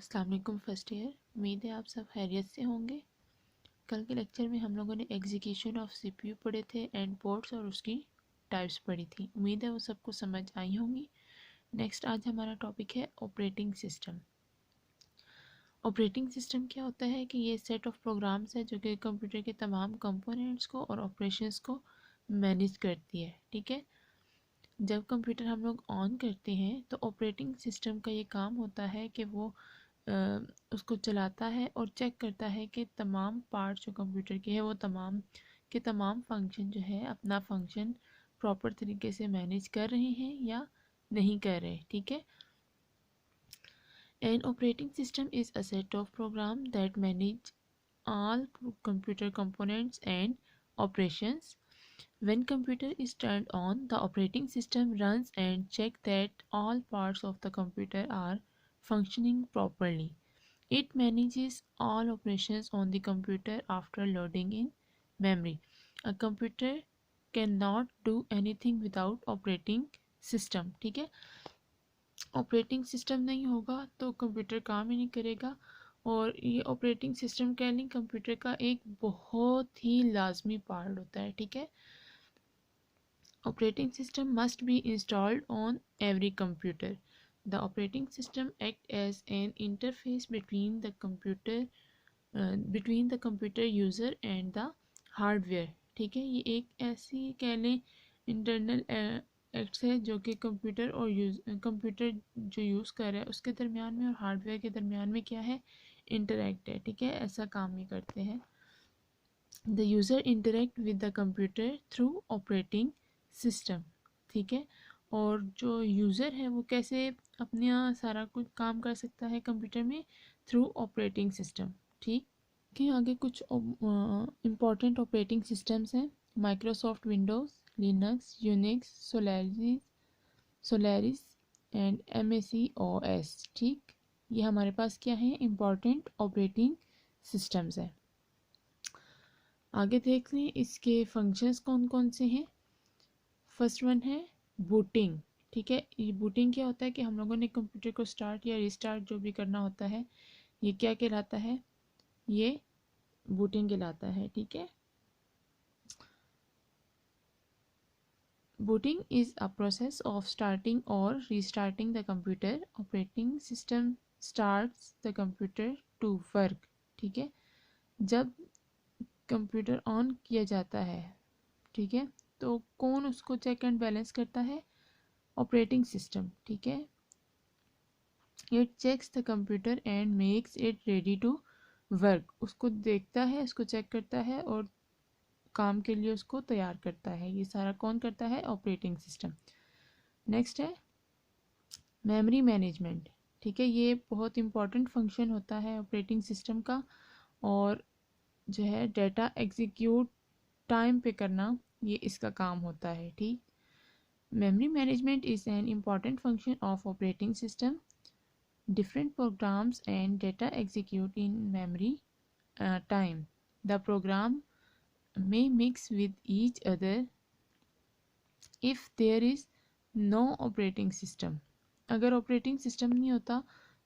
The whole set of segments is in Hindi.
अस्सलाम वालेकुम फर्स्ट ईयर। उम्मीद है आप सब खैरियत से होंगे। कल के लेक्चर में हम लोगों ने एग्जीक्यूशन ऑफ सीपीयू पढ़े थे, एंड पोर्ट्स और उसकी टाइप्स पढ़ी थी। उम्मीद है वो सबको समझ आई होंगी। नेक्स्ट आज हमारा टॉपिक है ऑपरेटिंग सिस्टम। ऑपरेटिंग सिस्टम क्या होता है कि ये सेट ऑफ प्रोग्राम्स है जो कि कंप्यूटर के तमाम कंपोनेंट्स को और ऑपरेशंस को मैनेज करती है। ठीक है, जब कंप्यूटर हम लोग ऑन करते हैं तो ऑपरेटिंग सिस्टम का ये काम होता है कि वो उसको चलाता है और चेक करता है कि तमाम पार्ट्स जो कंप्यूटर के हैं वो तमाम के तमाम फंक्शन जो है अपना फंक्शन प्रॉपर तरीके से मैनेज कर रहे हैं या नहीं कर रहे। ठीक है, an operating system is a set of program that manage all computer components and operations. When computer is turned on, the operating system runs and check that all parts of the computer are functioning properly. It manages all operations on the computer after loading in memory. A computer cannot do anything without operating system. ठीक है, ऑपरेटिंग सिस्टम नहीं होगा तो कंप्यूटर काम ही नहीं करेगा। और ये ऑपरेटिंग सिस्टम कह लें कंप्यूटर का एक बहुत ही लाजमी पार्ट होता है। ठीक है, operating system must be installed on every computer. The operating system act as an interface between the computer user and the hardware. ठीक है, ये एक ऐसी कह लें इंटरनल एक्ट्स है जो कि कंप्यूटर और कंप्यूटर जो यूज़ कर रहा है उसके दरमियान में और हार्डवेयर के दरमियान में क्या है, इंटरेक्ट है। ठीक है, ऐसा काम ये करते हैं। The user interact with the computer through operating system. ठीक है, और जो यूज़र है वो कैसे अपना सारा कुछ काम कर सकता है कंप्यूटर में, थ्रू ऑपरेटिंग सिस्टम। ठीक है, आगे कुछ इम्पॉर्टेंट ऑपरेटिंग सिस्टम्स हैं। Microsoft Windows, Linux, Unix, Solaris and MAC OS। ठीक, ये हमारे पास क्या है, इम्पॉर्टेंट ऑपरेटिंग सिस्टम्स है। आगे देख लें इसके फंक्शंस कौन कौन से हैं। फर्स्ट वन है बूटिंग। ठीक है, ये बूटिंग क्या होता है कि हम लोगों ने कंप्यूटर को स्टार्ट या रिस्टार्ट जो भी करना होता है ये क्या कहलाता है, ये बूटिंग कहलाता है। ठीक है, booting is a process of starting or restarting the computer. Operating system starts the computer to work. ठीक है, जब कंप्यूटर ऑन किया जाता है, ठीक है, तो कौन उसको चेक एंड बैलेंस करता है, ऑपरेटिंग सिस्टम। ठीक है, it checks the computer and makes it ready to work. उसको देखता है, उसको चेक करता है और काम के लिए उसको तैयार करता है। ये सारा कौन करता है, ऑपरेटिंग सिस्टम। नेक्स्ट है मेमोरी मैनेजमेंट। ठीक है, ये बहुत इंपॉर्टेंट फंक्शन होता है ऑपरेटिंग सिस्टम का, और जो है डाटा एग्जीक्यूट टाइम पे करना ये इसका काम होता है। ठीक, memory management is an important function of operating system. Different programs and data execute in memory time. The program may mix with each other if there is no operating system. अगर ऑपरेटिंग सिस्टम नहीं होता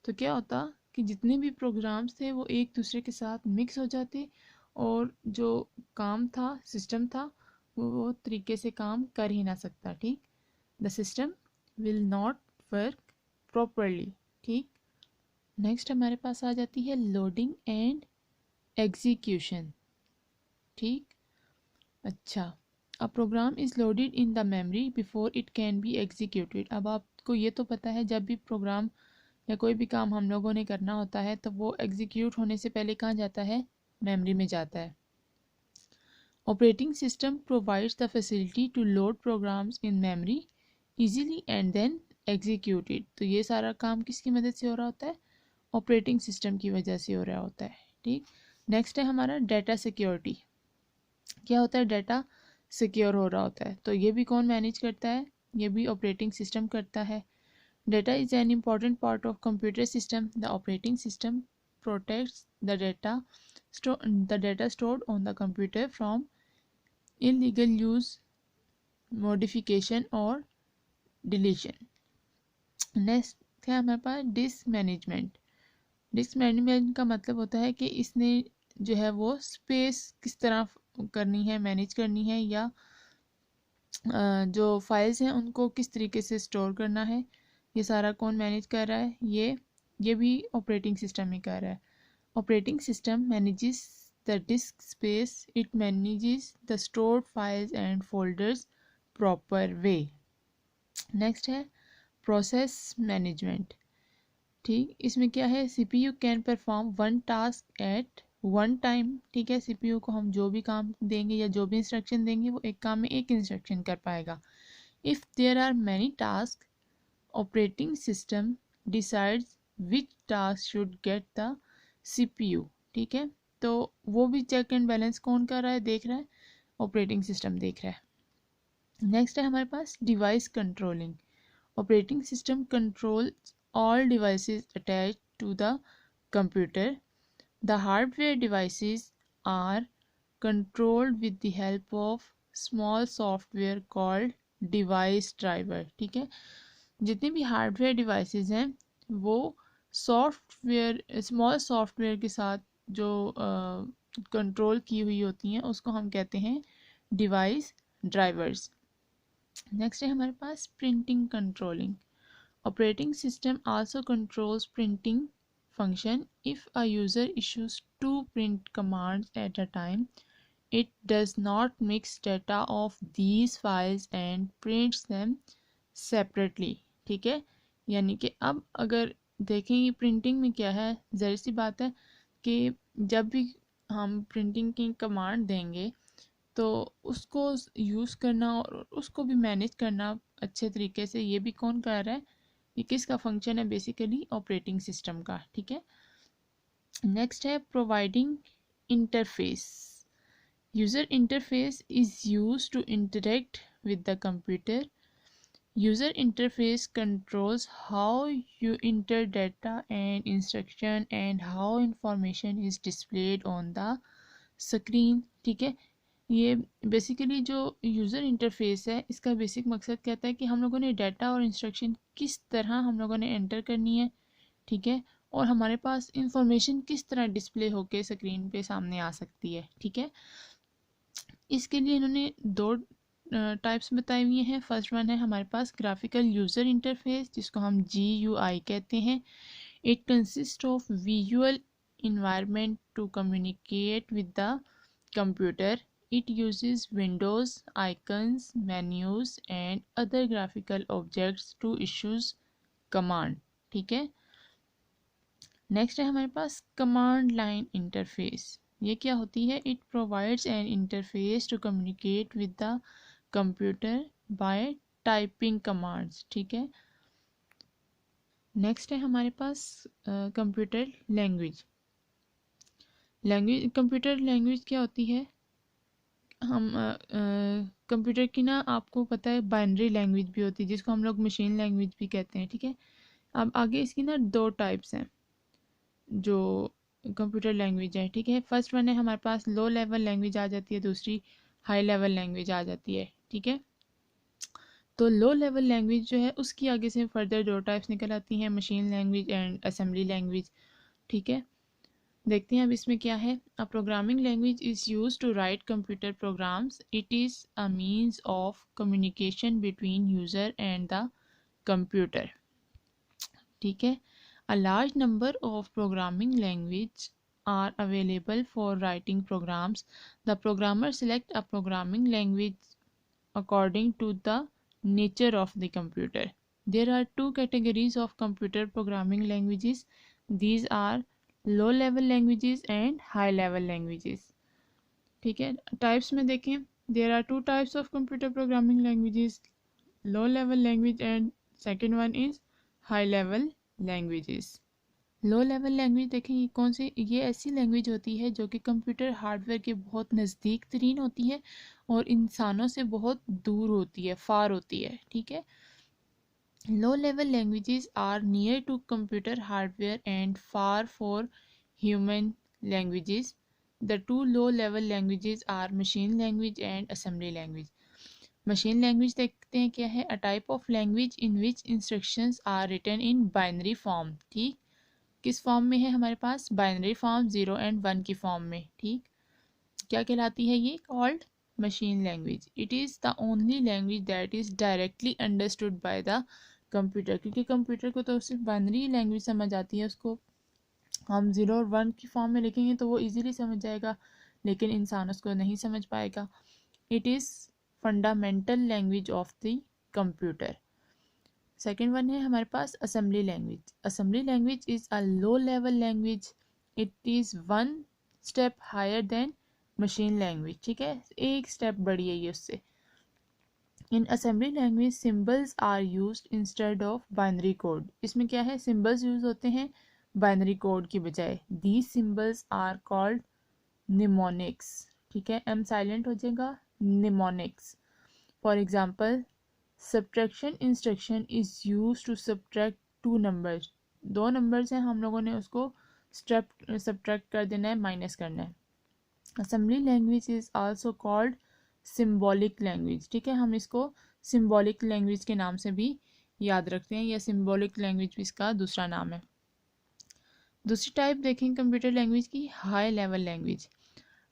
तो क्या होता कि जितने भी प्रोग्राम्स थे वो एक दूसरे के साथ मिक्स हो जाते और जो काम था, सिस्टम था, वो तरीके से काम कर ही ना सकता। ठीक, the system will not work properly. ठीक, नेक्स्ट हमारे पास आ जाती है लोडिंग एंड एग्जीक्यूशन। ठीक, अच्छा, a program is loaded in the memory before it can be executed. अब आपको ये तो पता है जब भी प्रोग्राम या कोई भी काम हम लोगों ने करना होता है तो वो एग्जीक्यूट होने से पहले कहाँ जाता है, मेमोरी में जाता है। Operating system provides the facility to load programs in memory easily and then executed. तो ये सारा काम किसकी मदद से हो रहा होता है, ऑपरेटिंग सिस्टम की वजह से हो रहा होता है। ठीक, नेक्स्ट है हमारा डाटा सिक्योरिटी। क्या होता है, डाटा सिक्योर हो रहा होता है तो ये भी कौन मैनेज करता है, ये भी ऑपरेटिंग सिस्टम करता है। Data is an important part of computer system. The operating system protects the data stored on the computer from illegal use, modification और डिलीशन। नेक्स्ट है हमारे पास डिस्क मैनेजमेंट। डिस्क मैनेजमेंट का मतलब होता है कि इसने जो है वो स्पेस किस तरह करनी है, मैनेज करनी है, या जो फाइल्स हैं उनको किस तरीके से स्टोर करना है, ये सारा कौन मैनेज कर रहा है, ये भी ऑपरेटिंग सिस्टम ही कर रहा है। Operating system manages the disc space, it manages the stored files and folders proper way. Next है प्रोसेस मैनेजमेंट। ठीक, इसमें क्या है, CPU can perform one task at one time. ठीक है, सीपीयू को हम जो भी काम देंगे या जो भी इंस्ट्रक्शन देंगे वो एक काम में एक इंस्ट्रक्शन कर पाएगा। If there are many task, operating system decides which task should get the CPU. ठीक है, तो वो भी चेक एंड बैलेंस कौन कर रहा है, देख रहा है, ऑपरेटिंग सिस्टम देख रहा है। नेक्स्ट है हमारे पास device controlling. Operating system controls all devices attached to the computer. The hardware devices are controlled with the help of small software called device driver. ठीक है, जितने भी हार्डवेयर डिवाइसेस हैं वो सॉफ्टवेयर, स्मॉल सॉफ्टवेयर के साथ जो कंट्रोल की हुई होती हैं उसको हम कहते हैं डिवाइस ड्राइवर्स। नेक्स्ट है हमारे पास printing controlling. Operating system also controls printing function. If a user issues two print commands at a time, it does not mix data of these files and prints them separately. ठीक है, यानी कि अब अगर देखें प्रिंटिंग में क्या है, ज़ाहिर सी बात है कि जब भी हम प्रिंटिंग की कमांड देंगे तो उसको यूज़ करना और उसको भी मैनेज करना अच्छे तरीके से, ये भी कौन कर रहा है, ये किसका फंक्शन है, बेसिकली ऑपरेटिंग सिस्टम का। ठीक है, नेक्स्ट है providing interface. User interface is use to interact with the computer. User interface controls how you enter data and instruction and how information is displayed on the screen. ठीक है, ये बेसिकली जो यूज़र इंटरफेस है इसका बेसिक मकसद कहता है कि हम लोगों ने डाटा और इंस्ट्रक्शन किस तरह हम लोगों ने एंटर करनी है। ठीक है, और हमारे पास इंफॉर्मेशन किस तरह डिस्प्ले होके स्क्रीन पे सामने आ सकती है। ठीक है, इसके लिए इन्होंने दो टाइप्स बताए हुए हैं। फर्स्ट वन है हमारे पास ग्राफिकल यूज़र इंटरफेस, जिसको हम GUI कहते हैं। It consist of visual environment to communicate with the computer. It uses windows, icons, menus and other graphical objects to issues command. ठीक है, नेक्स्ट है हमारे पास कमांड लाइन इंटरफेस। ये क्या होती है, it provides an interface to communicate with the computer by typing commands. ठीक है, नेक्स्ट है हमारे पास कंप्यूटर लैंग्वेज। कंप्यूटर लैंग्वेज क्या होती है, हम कंप्यूटर की ना आपको पता है बाइनरी लैंग्वेज भी होती है जिसको हम लोग मशीन लैंग्वेज भी कहते हैं। ठीक है, अब आगे इसकी ना दो टाइप्स हैं जो कंप्यूटर लैंग्वेज है। ठीक है, फर्स्ट वन है हमारे पास लो लेवल लैंग्वेज आ जाती है, दूसरी हाई लेवल लैंग्वेज आ जाती है। ठीक है, तो लो लेवल लैंग्वेज जो है उसकी आगे से फर्दर दो टाइप्स निकल आती हैं, machine language and assembly language. ठीक है, देखते हैं अब इसमें क्या है। A programming language is use to write computer programs. It is a means of communication between user and the computer. ठीक है, a large number of programming language are available for writing programs. The programmer select a programming language according to the nature of the computer. There are two categories of computer programming languages. These are low level languages and high level languages. ठीक है, टाइप्स में देखें, there are two types of computer programming languages, low level language and second one is high level languages. Low level language देखें, ये कौन सी, ये ऐसी लैंग्वेज होती है जो कि कंप्यूटर हार्डवेयर के बहुत नज़दीक तरीन होती है और इंसानों से बहुत दूर होती है, फार होती है। ठीक है, low level languages are near to computer hardware and far for human languages. The two low level languages are machine language and assembly language. Machine language देखते हैं क्या है, a type of language in which instructions are written in binary form. ठीक, किस फॉर्म में है हमारे पास, बाइनरी फॉर्म 0 एंड 1 की फॉर्म में, ठीक। क्या कहलाती है ये, called machine language. It is the only language that is directly understood by the computer, क्योंकि कंप्यूटर को तो सिर्फ बाइनरी लैंग्वेज समझ आती है, उसको हम 0 और 1 की फॉर्म में लिखेंगे तो वो इजीली समझ जाएगा, लेकिन इंसान उसको नहीं समझ पाएगा। It is fundamental language of the computer. Second one है हमारे पास assembly language. Assembly language is a low level language, it is one step higher than machine language, ठीक है, एक स्टेप बड़ी है ये उससे। In assembly language symbols are used instead of binary code. इसमें क्या है, सिम्बल्स यूज होते हैं बाइनरी कोड की बजाय। These symbols are called mnemonics, ठीक है, एम साइलेंट हो जाएगा, mnemonics. For example, subtraction instruction is use to subtract two numbers. दो नंबर्स हैं, हम लोगों ने उसको सब्ट्रैक्ट कर देना है, माइनस करना है। Assembly language is also called symbolic language, ठीक है, हम इसको सिम्बॉलिक लैंग्वेज के नाम से भी याद रखते हैं, या सिम्बॉलिक लैंग्वेज भी इसका दूसरा नाम है। दूसरी टाइप देखें कंप्यूटर लैंग्वेज की, high level language.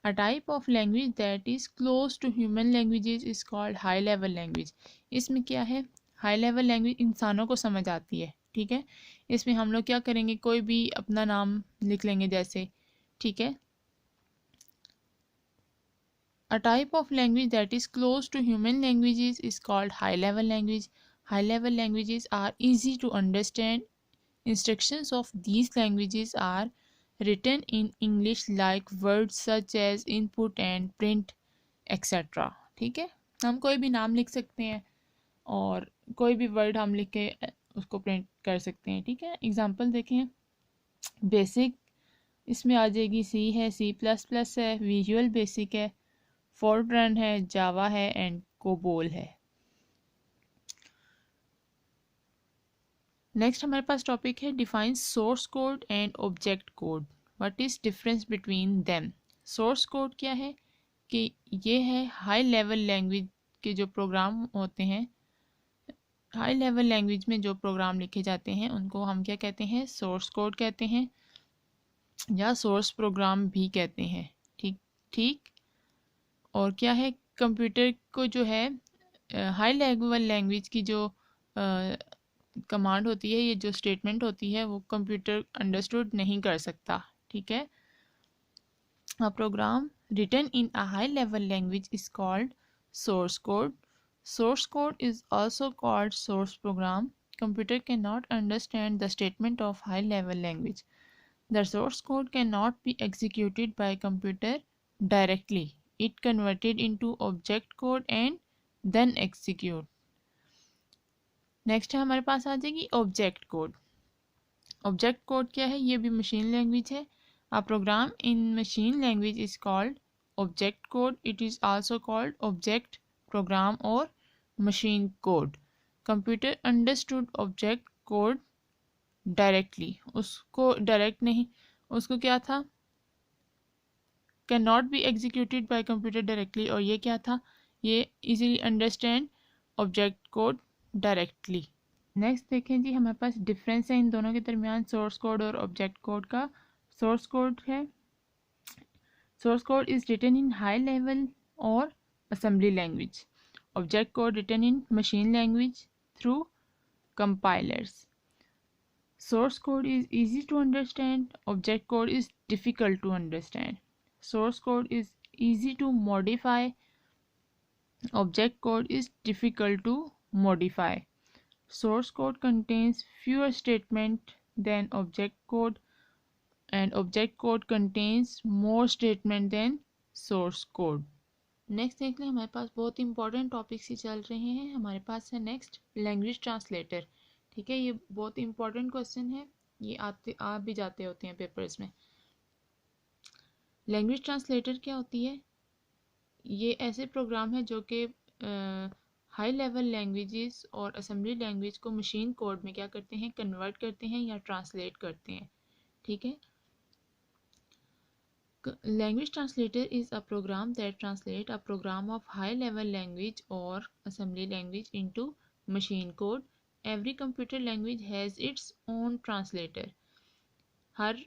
A type of language that is close to human languages is called high level language. इसमें क्या है, हाई लेवल लैंग्वेज इंसानों को समझ आती है, ठीक है। इसमें हम लोग क्या करेंगे, कोई भी अपना नाम लिख लेंगे जैसे, ठीक है। A type of language that is close to human languages is called high level language. High level languages are easy to understand. Instructions of these languages are written in English like words such as input and print etc. ठीक है, हम कोई भी नाम लिख सकते हैं और कोई भी वर्ड हम लिख के उसको प्रिंट कर सकते हैं, ठीक है। एग्जांपल देखें, बेसिक इसमें आ जाएगी, सी है, सी प्लस प्लस है, विजुअल बेसिक है, फोरट्रन है, जावा है एंड कोबोल है। नेक्स्ट हमारे पास टॉपिक है define source code and object code, what is difference between them. Source code क्या है कि ये है हाई लेवल लैंग्वेज के जो प्रोग्राम होते हैं, हाई लेवल लैंग्वेज में जो प्रोग्राम लिखे जाते हैं उनको हम क्या कहते हैं, सोर्स कोड कहते हैं या सोर्स प्रोग्राम भी कहते हैं, ठीक ठीक। और क्या है, कंप्यूटर को जो है हाई लेवल लैंग्वेज की जो कमांड होती है, ये जो स्टेटमेंट होती है, वो कंप्यूटर अंडरस्टूड नहीं कर सकता, ठीक है। A program written in a high level language is called source code. Source code is also called source program. Computer cannot understand the statement of high level language. The source code cannot be executed by computer directly. It converted into object code and then execute. Next है हमारे पास आ जाएगी ऑब्जेक्ट कोड। ऑब्जेक्ट कोड क्या है, ये भी मशीन लैंग्वेज है। A program in machine language is called object code. It is also called object program or machine code. Computer understood object code directly. उसको डायरेक्ट नहीं, उसको क्या था, cannot be executed by computer directly, और ये क्या था, ये easily understand object code directly. Next देखें जी, हमारे पास डिफरेंस है इन दोनों के दरमियान, सोर्स कोड और ऑब्जेक्ट कोड का। सोर्स कोड है, source code is written in high level और assembly language. Object code written in machine language through compilers. Source code is easy to understand, object code is difficult to understand. Source code is easy to modify, object code is difficult to modify. Source code contains fewer statements than object code, and object code contains more statements than source code. Next देख लें, हमारे पास बहुत इंपॉर्टेंट टॉपिक्स ही चल रहे हैं। हमारे पास है नेक्स्ट लैंग्वेज ट्रांसलेटर, ठीक है, ये बहुत इंपॉर्टेंट क्वेश्चन है, ये आते आ भी जाते होते हैं पेपर्स में। लैंग्वेज ट्रांसलेटर क्या होती है, ये ऐसे प्रोग्राम है जो कि हाई लेवल लैंग्वेजेस और असेंबली लैंग्वेज को मशीन कोड में क्या करते हैं, कन्वर्ट करते हैं या ट्रांसलेट करते हैं, ठीक है। Language translator is a program that translate a program of high level language और assembly language into machine code. Every computer language has its own translator. हर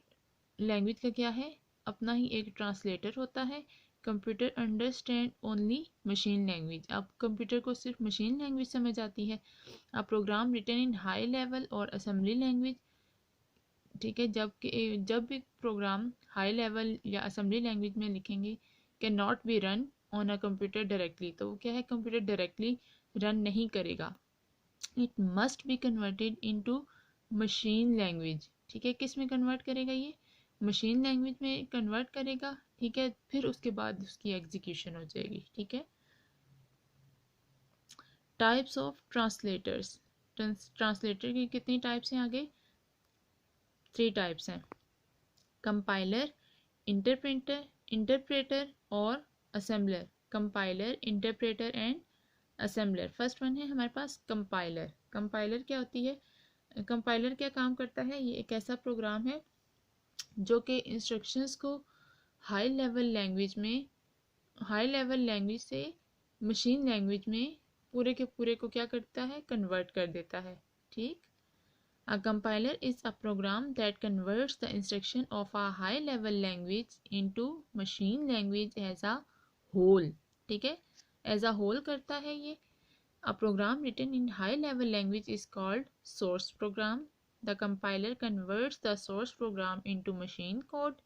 लैंग्वेज का क्या है, अपना ही एक ट्रांसलेटर होता है। Computer understand only machine language, अब कंप्यूटर को सिर्फ मशीन लैंग्वेज समझ आती है। अब program written in high level और असेंबली लैंग्वेज, ठीक है, जब भी प्रोग्राम हाई लेवल या असेंबली लैंग्वेज में लिखेंगे, can not be run on a computer directly, तो वो क्या है, कंप्यूटर डायरेक्टली रन नहीं करेगा। It must be converted into machine language, ठीक है, किस में कन्वर्ट करेगा, ये मशीन लैंग्वेज में कन्वर्ट करेगा, ठीक है, फिर उसके बाद उसकी एग्जीक्यूशन हो जाएगी, ठीक है। टाइप्स ऑफ ट्रांसलेटर्स, ट्रांसलेटर की कितनी टाइप्स हैं आगे, 3 टाइप्स हैं, कंपाइलर, इंटरप्रेटर और assembler. Compiler, interpreter and assembler. First one है हमारे पास कंपाइलर। कंपाइलर क्या होती है, कंपाइलर क्या काम करता है, ये एक ऐसा प्रोग्राम है जो कि इंस्ट्रक्शंस को हाई लेवल लैंग्वेज से मशीन लैंग्वेज में पूरे के पूरे को क्या करता है, कन्वर्ट कर देता है, ठीक। A compiler is a program that converts the instruction of a high level language into machine language as a whole, ठीक है, as a whole करता है ये। A program written in high level language is called source program. The compiler converts the source program into machine code.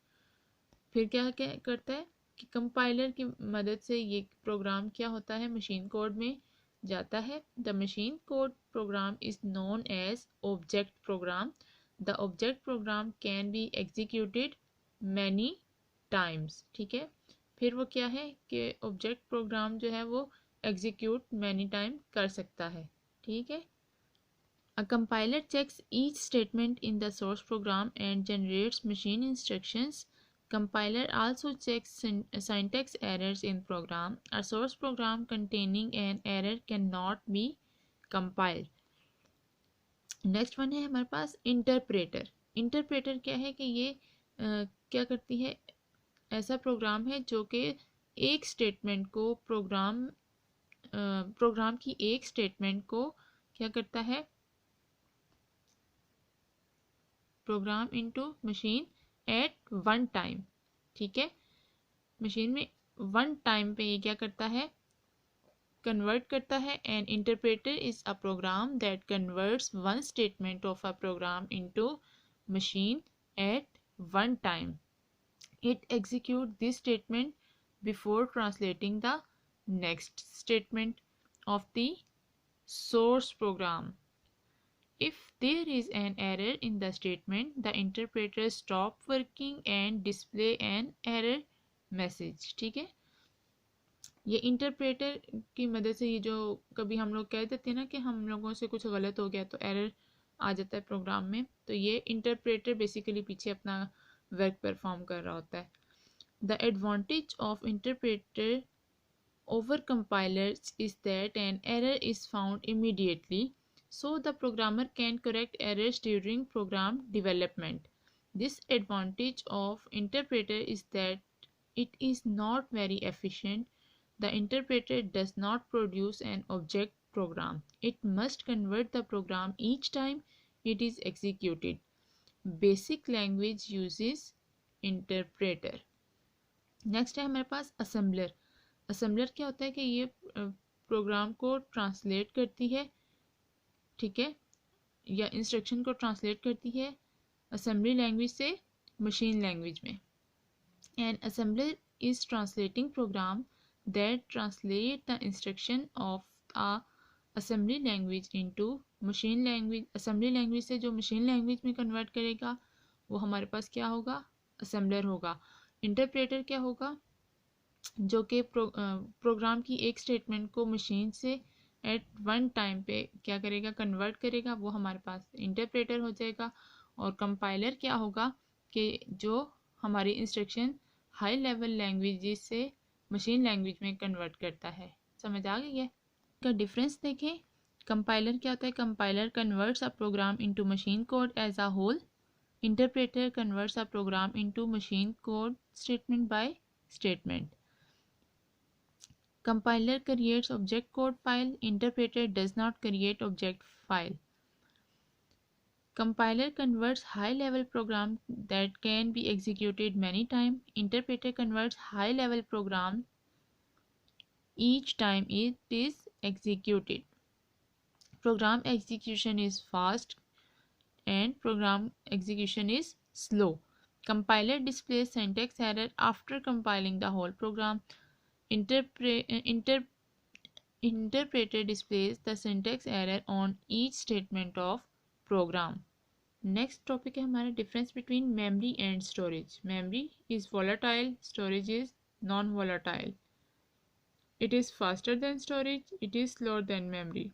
फिर क्या क्या करता है कि कंपाइलर की मदद से ये प्रोग्राम क्या होता है, मशीन कोड में जाता है। The machine code program is known as object program. The object program can be executed many times, ठीक है। फिर वो क्या है कि ऑब्जेक्ट प्रोग्राम जो है वो एग्जीक्यूट मैनी टाइम कर सकता है, ठीक है। A compiler checks each statement in the source program and generates machine instructions. Compiler also checks syntax errors in program. A source program containing an error cannot be compiled. Next one है हमारे पास इंटरप्रेटर। इंटरप्रेटर क्या है कि ये क्या करती है, ऐसा प्रोग्राम है जो कि एक स्टेटमेंट को प्रोग्राम की एक स्टेटमेंट को क्या करता है, programme into machine at one time, ठीक है, मशीन में वन टाइम पे ये क्या करता है, कन्वर्ट करता है। And interpreter is a program that converts one statement of a program into machine at one time. It execute this statement before translating the next statement of the source program. If there is an error in the statement, the interpreter stop working and display an error message, ठीक है। ये इंटरप्रेटर की मदद से, ये जो कभी हम लोग कह देते हैं ना कि हम लोगों से कुछ गलत हो गया तो एरर आ जाता है प्रोग्राम में, तो ये इंटरप्रेटर बेसिकली पीछे अपना वर्क परफॉर्म कर रहा होता है। The advantage of interpreter over compilers is that an error is found immediately, so the programmer can correct errors during program development. This advantage of interpreter is that it is not very efficient. The interpreter does not produce an object program. It must convert the program each time it is executed. Basic language uses interpreter. Next है हमारे पास असेंबलर। असेंबलर क्या होता है कि ये प्रोग्राम को ट्रांसलेट करती है, ठीक है, या इंस्ट्रक्शन को ट्रांसलेट करती है असेंबली लैंग्वेज से मशीन लैंग्वेज में। And assembler is translating program that translate the instruction of a assembly language into machine language. Assembly language से जो मशीन लैंग्वेज में कन्वर्ट करेगा वो हमारे पास क्या होगा, असेंबलर होगा। इंटरप्रेटर क्या होगा, जो कि प्रोग्राम की एक स्टेटमेंट को मशीन से एट वन टाइम पे क्या करेगा, कन्वर्ट करेगा, वो हमारे पास इंटरप्रेटर हो जाएगा। और कंपाइलर क्या होगा कि जो हमारी इंस्ट्रक्शन हाई लेवल लैंग्वेज से मशीन लैंग्वेज में कन्वर्ट करता है। समझ आ गई है, का डिफरेंस देखें। कंपाइलर क्या होता है, compiler converts a program into machine code as a whole. Interpreter converts a program into machine code statement by statement. Compiler creates object code file. Interpreter does not create object file. Compiler converts high-level program that can be executed many times. Interpreter converts high-level program each time it is executed. Program execution is fast and program execution is slow. Compiler displays syntax error after compiling the whole program. Interpreter displays the syntax error on each statement of program. Next topic है हमारा difference between memory and storage. Memory is volatile, storage is non volatile. It is faster than storage, it is slower then memory.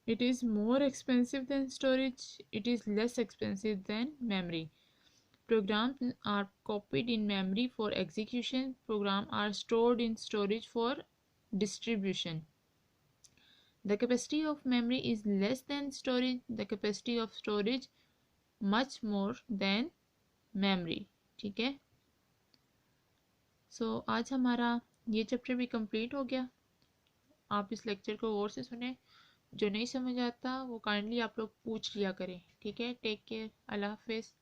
It is more expensive than storage, it is less expensive than memory. Programs are copied in memory for execution. Programs are stored in storage for distribution. The capacity of memory is less than storage. The capacity of storage much more than memory. ठीक है. सो आज हमारा ये चैप्टर भी कंप्लीट हो गया. आप इस लेक्चर को गौर से सुने. जो नहीं समझ आता वो काइंडली आप लोग पूछ लिया करें. ठीक है. Take care. अल्लाह हाफिज़.